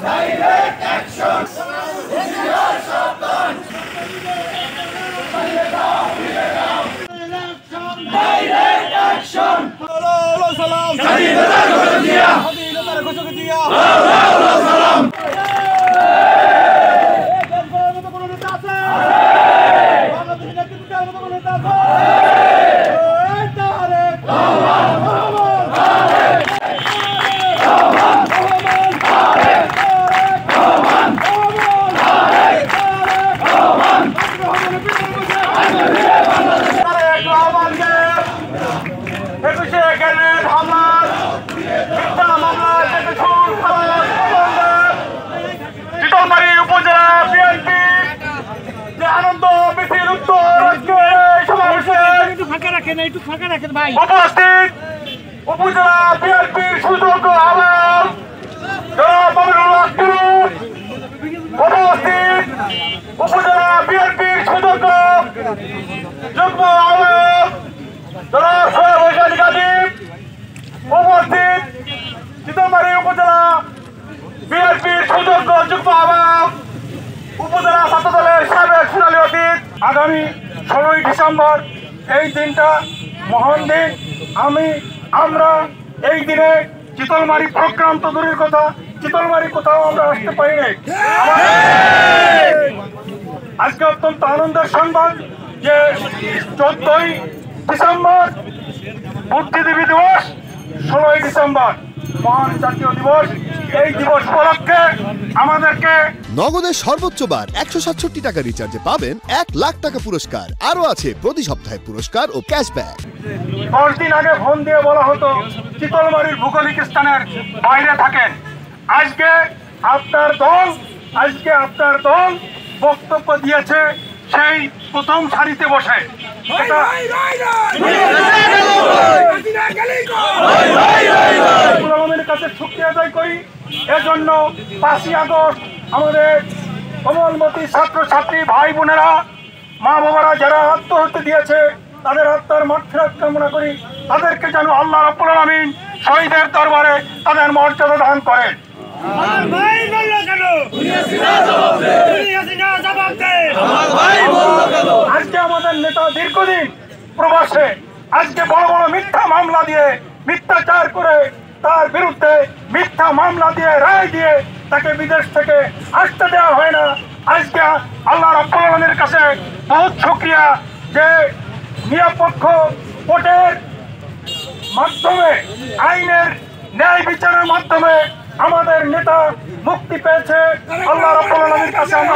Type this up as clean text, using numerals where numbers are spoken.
Direct action! Direct action! Salam! Salam! উপজেলা বিএনপির সুযোগ্য আহ্বায়ক উপস্থিত উপজেলা বিএনপির সুযোগ্য যুগ্ম আহ্বায়ক উপস্থিত চিতলমারী উপজেলা বিএনপির সুযোগ্য যুগ্ম আহ্বায়ক উপজেলা ছাত্র দলের সাবেক সোনালী অতীত। আগামী 16ই ডিসেম্বর এই দিনটা মহান দিন। আমরা এই দিনে চিতলমারী প্রক্রান্ত দূরের কথা, চিতলমারী কোথাও আমরা আসতে পারি নাই। আজকে অত্যন্ত আনন্দের সংবাদ যে 14ই ডিসেম্বর বুদ্ধিজীবী দিবস, 16ই ডিসেম্বর মহান জাতীয় দিবস। এই দিবস উপলক্ষে আমাদেরকে নগদের সর্বোচ্চ বার 167 টাকা রিচার্জে পাবেন 1 লাখ টাকা পুরস্কার। আরো আছে প্রতি সপ্তাহে পুরস্কার ও ক্যাশব্যাক। 10 দিন আগে ফোন দিয়ে বলা হতো চিতলমারীর ভৌগোলিক স্থানের বাইরে থাকেন। আজকে আপনার দল বক্তব্য দিয়েছে সেই প্রথম সারিতে বসে। আমাদের কাছে শুকরিয়া আদায় করি। এজন্য 5ই আগস্ট আমাদের কোমলমতি ছাত্রছাত্রী ভাই বোনেরা, মা বাবারা যারা আত্মহত্যা দিয়েছে তাদের আত্মার মাগফিরাত কামনা করি। তাদেরকে যেন আল্লাহ রাব্বুল আলামিন শহীদের দরবারে তাদের মর্যাদা দান করেন। আজকে আমাদের নেতা দীর্ঘদিন প্রবাসে, আজকে বড় বড় মিথ্যা মামলা দিয়ে মিথ্যাচার করে তার বিরুদ্ধে মিথ্যা মামলা দিয়ে রায় দিয়ে তাকে বিদেশ থেকে আসতে দেওয়া হয় না। আজকে আল্লাহ রাব্বুল আলামিনের কাছে বহুত শুকরিয়া যে নিরপেক্ষ কোর্টের মাধ্যমে, আইনের ন্যায় বিচারের মাধ্যমে আমাদের নেতা মুক্তি পেয়েছে। আল্লাহ রাব্বুল আলামিনের কাছে আমরা